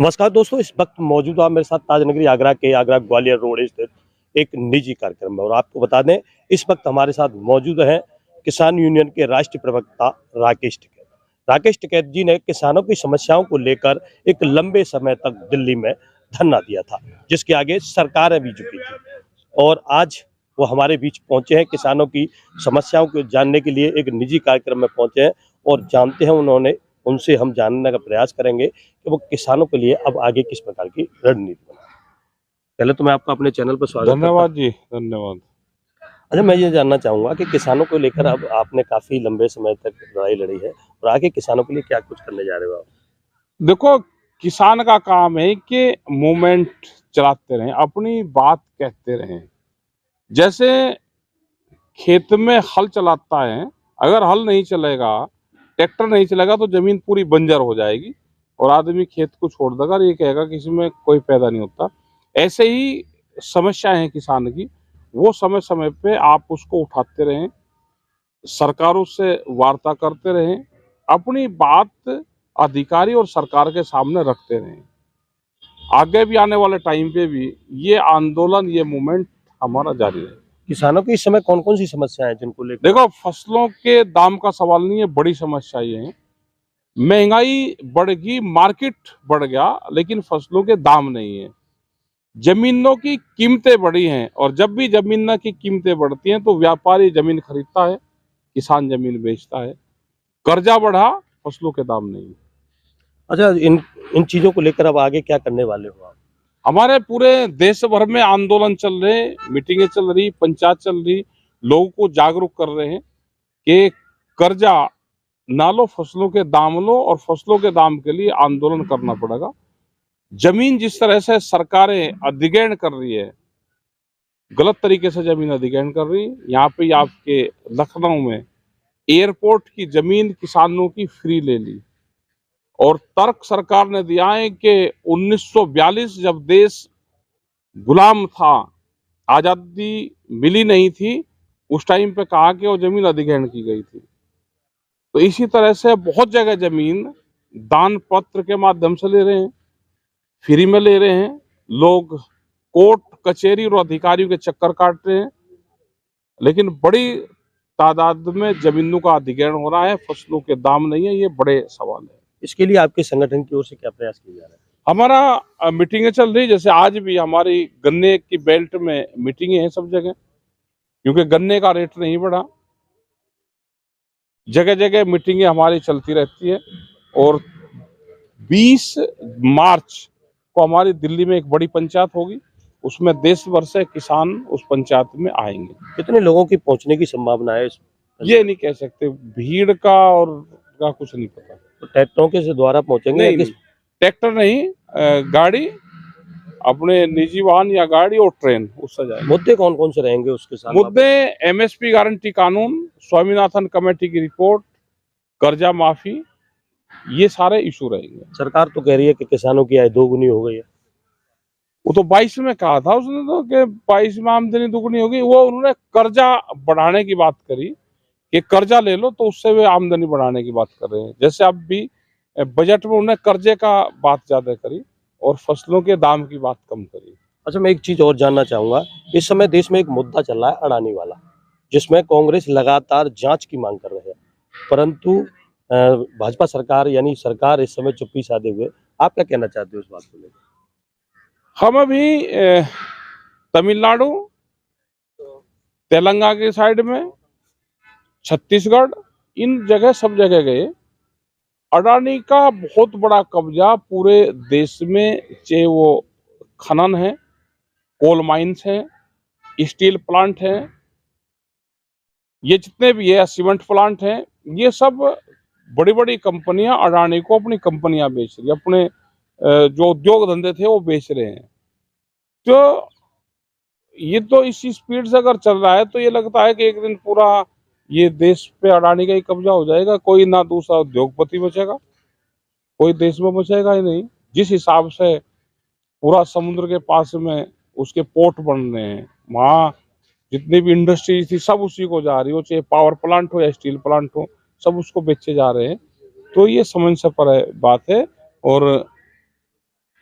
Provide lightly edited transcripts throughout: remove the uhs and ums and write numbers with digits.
नमस्कार दोस्तों, इस वक्त मौजूद आप मेरे साथ ताजनगरी आगरा के आगरा ग्वालियर रोड स्थित एक निजी कार्यक्रम में। और आपको बता दें, इस वक्त हमारे साथ मौजूद हैं किसान यूनियन के राष्ट्रीय प्रवक्ता राकेश टिकैत। राकेश टिकैत जी ने किसानों की समस्याओं को लेकर एक लंबे समय तक दिल्ली में धरना दिया था, जिसके आगे सरकारें भी झुकी थी। और आज वो हमारे बीच पहुंचे हैं, किसानों की समस्याओं को जानने के लिए एक निजी कार्यक्रम में पहुंचे हैं और जानते हैं उनसे हम जानने का प्रयास करेंगे कि वो किसानों के लिए अब आगे किस प्रकार की रणनीति बनाए। पहले तो मैं आपका अपने चैनल पर स्वागत करता हूं। धन्यवाद जी, धन्यवाद। अच्छा, मैं ये जानना चाहूंगा कि किसानों को लेकर अब आपने काफी लंबे समय तक लड़ाई लड़ी है और आगे किसानों के लिए क्या कुछ करने जा रहे हो आप? देखो, किसान का काम है कि मूवमेंट चलाते रहें, अपनी बात कहते रहें। जैसे खेत में हल चलाता है, अगर हल नहीं चलेगा, ट्रैक्टर नहीं चलेगा तो जमीन पूरी बंजर हो जाएगी और आदमी खेत को छोड़ देगा और ये कहेगा कि इसमें कोई पैदा नहीं होता। ऐसे ही समस्या है किसान की, वो समय समय पे आप उसको उठाते रहें, सरकारों से वार्ता करते रहें, अपनी बात अधिकारी और सरकार के सामने रखते रहें। आगे भी आने वाले टाइम पे भी ये आंदोलन, ये मूवमेंट हमारा जारी है। किसानों की इस समय कौन कौन सी समस्याएं हैं जिनको लेकर? देखो, फसलों के दाम का सवाल नहीं है, बड़ी समस्या ये है। महंगाई बढ़ गई, मार्केट बढ़ गया, लेकिन फसलों के दाम नहीं है। जमीनों की कीमतें बढ़ी हैं और जब भी जमीन की कीमतें बढ़ती हैं तो व्यापारी जमीन खरीदता है, किसान जमीन बेचता है। कर्जा बढ़ा, फसलों के दाम नहीं। अच्छा, इन इन चीजों को लेकर अब आगे क्या करने वाले हो आप? हमारे पूरे देश भर में आंदोलन चल रहे, मीटिंगें चल रही, पंचायत चल रही, लोगों को जागरूक कर रहे हैं कि कर्जा ना लो, फसलों के दाम लो और फसलों के दाम के लिए आंदोलन करना पड़ेगा। जमीन जिस तरह से सरकारें अधिग्रहण कर रही है, गलत तरीके से जमीन अधिग्रहण कर रही है। यहाँ पे आपके लखनऊ में एयरपोर्ट की जमीन किसानों की फ्री ले ली और तर्क सरकार ने दिया है कि 1942 जब देश गुलाम था, आजादी मिली नहीं थी, उस टाइम पे कहा कि वो जमीन अधिग्रहण की गई थी। तो इसी तरह से बहुत जगह जमीन दान पत्र के माध्यम से ले रहे हैं, फ्री में ले रहे हैं। लोग कोर्ट कचहरी और अधिकारियों के चक्कर काट रहे हैं, लेकिन बड़ी तादाद में जमीनों का अधिग्रहण हो रहा है, फसलों के दाम नहीं है। ये बड़े सवाल है। इसके लिए आपके संगठन की ओर से क्या प्रयास किए जा रहे हैं? हमारा मीटिंगें चल रही, जैसे आज भी हमारी गन्ने की बेल्ट में मीटिंगें हैं सब जगह, क्योंकि गन्ने का रेट नहीं बढ़ा। जगह जगह मीटिंगें हमारी चलती रहती है और 20 मार्च को हमारी दिल्ली में एक बड़ी पंचायत होगी, उसमें देश भर से किसान उस पंचायत में आएंगे। कितने लोगों की पहुंचने की संभावना है? ये नहीं कह सकते, भीड़ का और का कुछ नहीं पता। तो ट्रैक्टरों के से द्वारा पहुंचेंगे या नहीं, किस? ट्रैक्टर नहीं, गाड़ी, अपने निजी वाहन या गाड़ी और ट्रेन, उससे जाएंगे। मुद्दे कौन कौन से रहेंगे उसके साथ? मुद्दे एमएसपी गारंटी कानून, स्वामीनाथन कमेटी की रिपोर्ट, कर्जा माफी, ये सारे इशू रहेंगे। सरकार तो कह रही है कि किसानों की आय दोगुनी हो गई है। वो तो 22 में कहा था उसने तो कि 22 में आमदनी दुगनी होगी। वो उन्होंने कर्जा बढ़ाने की बात करी कि कर्जा ले लो, तो उससे वे आमदनी बढ़ाने की बात कर रहे हैं। जैसे अब भी बजट में उन्होंने कर्जे का बात ज्यादा करी और फसलों के दाम की बात कम करी। अच्छा, मैं एक चीज और जानना चाहूंगा। इस समय देश में एक मुद्दा चल रहा है अडानी वाला, जिसमें कांग्रेस लगातार जांच की मांग कर रहे हैं, परंतु भाजपा सरकार यानी सरकार इस समय चुप्पी साधे हुए। आप क्या कहना चाहते हो इस बात को लेकर? हम अभी तमिलनाडु, तेलंगाना के साइड में, छत्तीसगढ़, इन जगह सब जगह गए। अडानी का बहुत बड़ा कब्जा पूरे देश में, चाहे वो खनन है, कोल माइंस है, स्टील प्लांट है, ये जितने भी है, सीमेंट प्लांट है, ये सब बड़ी बड़ी कंपनियां अडानी को अपनी कंपनियां बेच रही, अपने जो उद्योग धंधे थे वो बेच रहे हैं। तो ये तो इसी स्पीड से अगर चल रहा है तो ये लगता है कि एक दिन पूरा ये देश पे अडानी का ही कब्जा हो जाएगा। कोई ना दूसरा उद्योगपति बचेगा, कोई देश में बचेगा ही नहीं। जिस हिसाब से पूरा समुद्र के पास में उसके पोर्ट बन रहे हैं, वहाँ जितनी भी इंडस्ट्री थी सब उसी को जा रही हो, चाहे पावर प्लांट हो या स्टील प्लांट हो, सब उसको बेचे जा रहे हैं। तो ये समझ से परे बात है और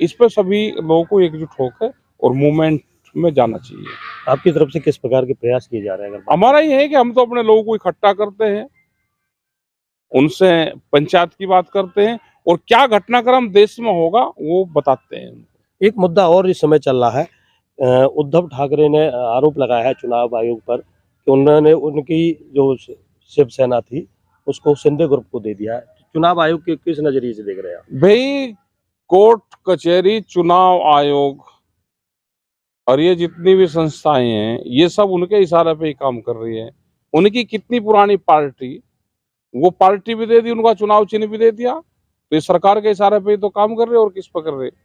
इस पर सभी लोगों को एकजुट होकर और मूवमेंट में जाना चाहिए। आपकी तरफ से किस प्रकार के प्रयास किए जा रहे हैं? अगर हमारा ये है कि हम तो अपने लोगों को इकट्ठा करते हैं, उनसे पंचायत की बात करते हैं और क्या घटनाक्रम देश में होगा वो बताते हैं। एक मुद्दा और इस समय चल रहा है, उद्धव ठाकरे ने आरोप लगाया है चुनाव आयोग पर कि उन्होंने उनकी जो शिवसेना थी उसको शिंदे ग्रुप को दे दिया है। चुनाव आयोग के किस नजरिए से देख रहे हैं आप? भाई, कोर्ट कचहरी, चुनाव आयोग और ये जितनी भी संस्थाएं हैं, ये सब उनके इशारे पे ही काम कर रही है। उनकी कितनी पुरानी पार्टी, वो पार्टी भी दे दी, उनका चुनाव चिन्ह भी दे दिया, तो ये सरकार के इशारे पे ही तो काम कर रहे हैं और किस पर कर रहे हैं।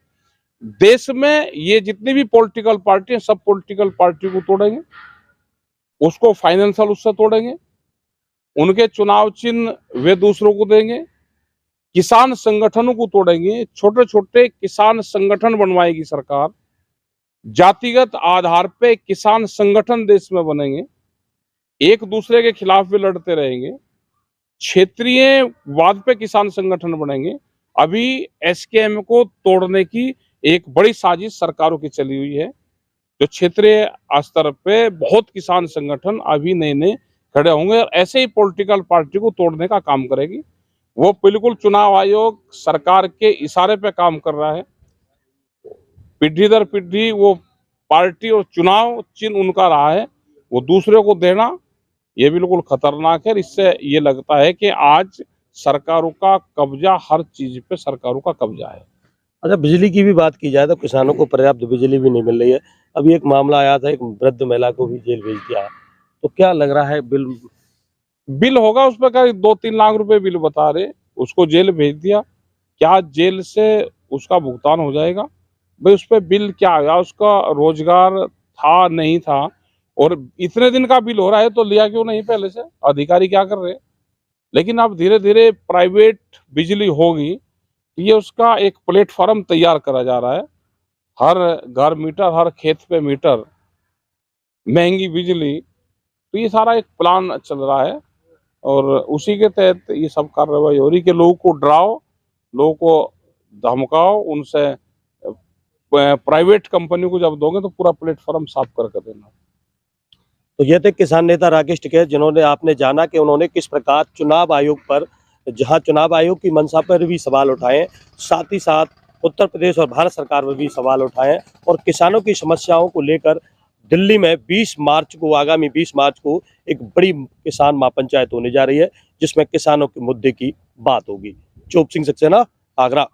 देश में ये जितनी भी पॉलिटिकल पार्टी है, सब पॉलिटिकल पार्टी को तोड़ेंगे, उसको फाइनेंशियल उससे तोड़ेंगे, उनके चुनाव चिन्ह वे दूसरों को देंगे, किसान संगठनों को तोड़ेंगे, छोटे छोटे किसान संगठन बनवाएगी सरकार, जातिगत आधार पे किसान संगठन देश में बनेंगे, एक दूसरे के खिलाफ भी लड़ते रहेंगे, क्षेत्रीय वाद पे किसान संगठन बनेंगे। अभी एसकेएम को तोड़ने की एक बड़ी साजिश सरकारों की चली हुई है, जो क्षेत्रीय स्तर पे बहुत किसान संगठन अभी नए नए खड़े होंगे और ऐसे ही पॉलिटिकल पार्टी को तोड़ने का काम करेगी। वो बिल्कुल चुनाव आयोग सरकार के इशारे पे काम कर रहा है, पीढ़ी दर पीढ़ी वो पार्टी और चुनाव चिन्ह उनका रहा है, वो दूसरे को देना ये बिल्कुल खतरनाक है। इससे ये लगता है कि आज सरकारों का कब्जा, हर चीज पे सरकारों का कब्जा है। अच्छा, बिजली की भी बात की जाए तो किसानों को पर्याप्त बिजली भी नहीं मिल रही है। अभी एक मामला आया था, एक वृद्ध महिला को भी जेल भेज दिया, तो क्या लग रहा है बिल होगा उस पर करीब 2-3 लाख रुपए बिल बता रहे, उसको जेल भेज दिया, क्या जेल से उसका भुगतान हो जाएगा? भाई, उस पर बिल क्या आया, उसका रोजगार था नहीं था, और इतने दिन का बिल हो रहा है तो लिया क्यों नहीं पहले से? अधिकारी क्या कर रहे हैं? लेकिन अब धीरे धीरे प्राइवेट बिजली होगी, ये उसका एक प्लेटफॉर्म तैयार करा जा रहा है, हर घर मीटर, हर खेत पे मीटर, महंगी बिजली, तो ये सारा एक प्लान चल रहा है और उसी के तहत ये सब कार्रवाई हो रही कि लोगों को डराओ, लोगों को धमकाओ, उनसे प्राइवेट कंपनी को जब दोगे तो पूरा प्लेटफॉर्म साफ करके देना। तो ये थे किसान नेता राकेश टिकैत, जिन्होंने आपने जाना कि उन्होंने किस प्रकार चुनाव आयोग पर, जहां चुनाव आयोग की मंशा पर भी सवाल उठाए, साथ ही साथ उत्तर प्रदेश और भारत सरकार पर भी सवाल उठाए और किसानों की समस्याओं को लेकर दिल्ली में 20 मार्च को, आगामी 20 मार्च को एक बड़ी किसान महापंचायत होने जा रही है, जिसमें किसानों के मुद्दे की बात होगी। चोप सिंह सक्सेना, आगरा।